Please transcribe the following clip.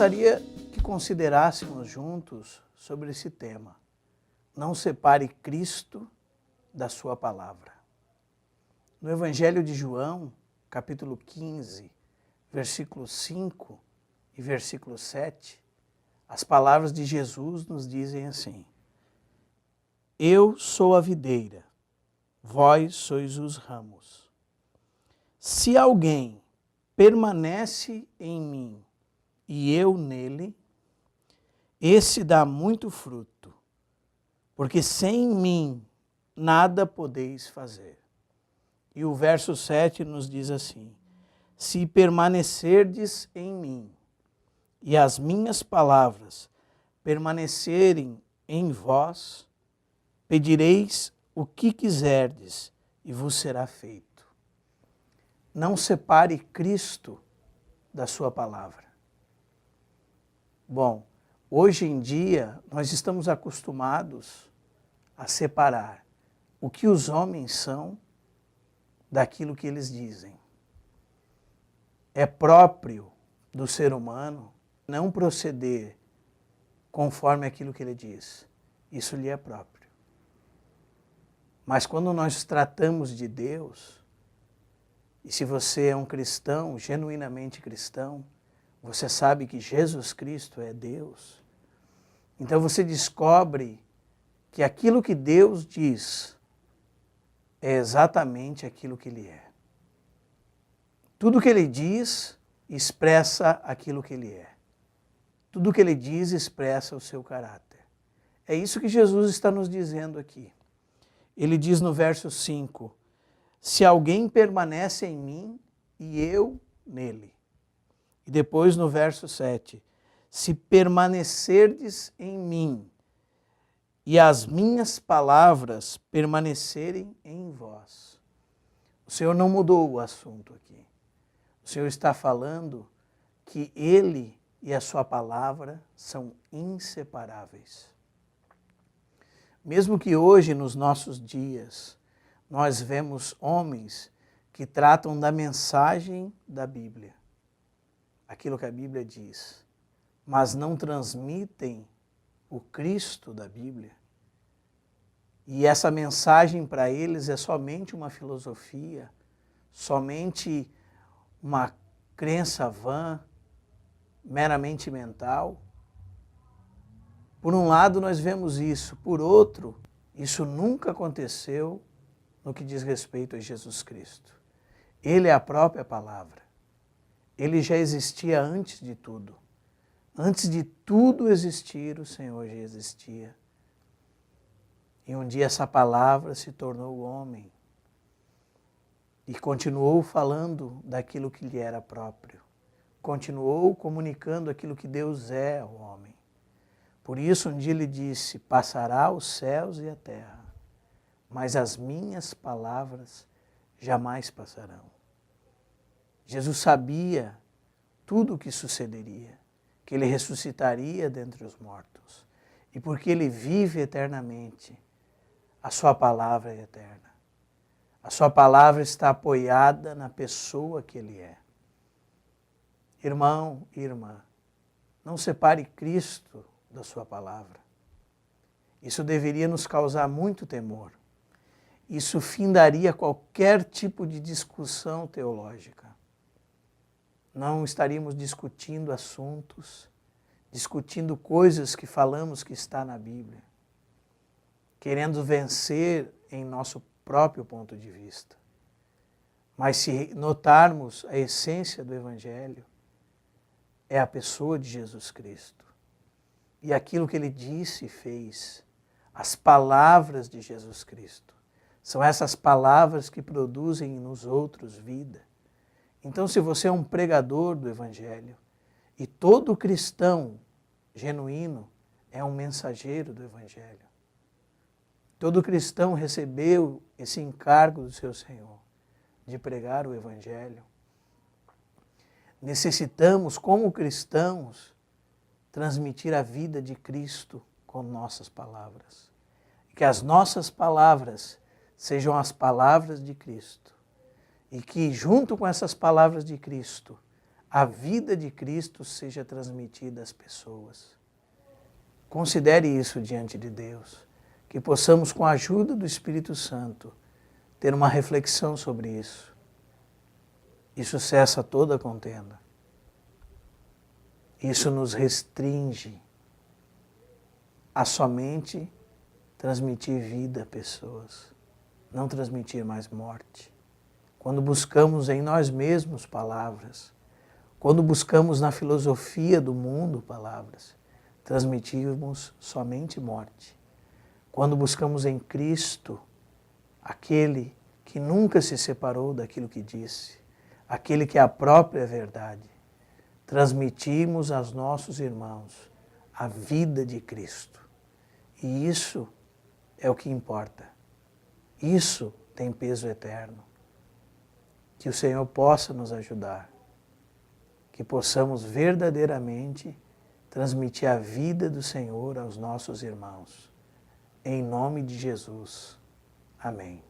gostaria que considerássemos juntos sobre esse tema. Não separe Cristo da sua palavra. No Evangelho de João, capítulo 15, versículo 5 e versículo 7, as palavras de Jesus nos dizem assim: Eu sou a videira, vós sois os ramos. Se alguém permanece em mim e eu nele, esse dá muito fruto, porque sem mim nada podeis fazer. E o verso 7 nos diz assim: Se permanecerdes em mim e as minhas palavras permanecerem em vós, pedireis o que quiserdes e vos será feito. Não separe Cristo da sua palavra. Bom, hoje em dia nós estamos acostumados a separar o que os homens são daquilo que eles dizem. É próprio do ser humano não proceder conforme aquilo que ele diz. Isso lhe é próprio. Mas quando nós tratamos de Deus, e se você é um cristão, genuinamente cristão, você sabe que Jesus Cristo é Deus, então você descobre que aquilo que Deus diz é exatamente aquilo que Ele é. Tudo que Ele diz expressa aquilo que Ele é. Tudo que Ele diz expressa o seu caráter. É isso que Jesus está nos dizendo aqui. Ele diz no verso 5, se alguém permanece em mim e eu nele. E depois no verso 7, se permanecerdes em mim e as minhas palavras permanecerem em vós. O Senhor não mudou o assunto aqui. O Senhor está falando que Ele e a sua palavra são inseparáveis. Mesmo que hoje, nos nossos dias, nós vemos homens que tratam da mensagem da Bíblia, aquilo que a Bíblia diz, mas não transmitem o Cristo da Bíblia. E essa mensagem para eles é somente uma filosofia, somente uma crença vã, meramente mental. Por um lado nós vemos isso, por outro, isso nunca aconteceu no que diz respeito a Jesus Cristo. Ele é a própria palavra. Ele já existia antes de tudo. Antes de tudo existir, o Senhor já existia. E um dia essa palavra se tornou homem e continuou falando daquilo que lhe era próprio. Continuou comunicando aquilo que Deus é ao homem. Por isso um dia ele disse, passará os céus e a terra, mas as minhas palavras jamais passarão. Jesus sabia tudo o que sucederia, que ele ressuscitaria dentre os mortos. E porque ele vive eternamente, a sua palavra é eterna. A sua palavra está apoiada na pessoa que ele é. Irmão e irmã, não separe Cristo da sua palavra. Isso deveria nos causar muito temor. Isso findaria qualquer tipo de discussão teológica. Não estaríamos discutindo assuntos, discutindo coisas que falamos que está na Bíblia, querendo vencer em nosso próprio ponto de vista. Mas se notarmos a essência do Evangelho, é a pessoa de Jesus Cristo. E aquilo que Ele disse e fez, as palavras de Jesus Cristo, são essas palavras que produzem nos outros vida. Então, se você é um pregador do Evangelho, e todo cristão genuíno é um mensageiro do Evangelho, todo cristão recebeu esse encargo do seu Senhor, de pregar o Evangelho, necessitamos, como cristãos, transmitir a vida de Cristo com nossas palavras. Que as nossas palavras sejam as palavras de Cristo. E que, junto com essas palavras de Cristo, a vida de Cristo seja transmitida às pessoas. Considere isso diante de Deus, que possamos, com a ajuda do Espírito Santo, ter uma reflexão sobre isso. Isso cessa toda a contenda. Isso nos restringe a somente transmitir vida a pessoas, não transmitir mais morte. Quando buscamos em nós mesmos palavras, quando buscamos na filosofia do mundo palavras, transmitimos somente morte. Quando buscamos em Cristo, aquele que nunca se separou daquilo que disse, aquele que é a própria verdade, transmitimos aos nossos irmãos a vida de Cristo. E isso é o que importa. Isso tem peso eterno. Que o Senhor possa nos ajudar, que possamos verdadeiramente transmitir a vida do Senhor aos nossos irmãos. Em nome de Jesus. Amém.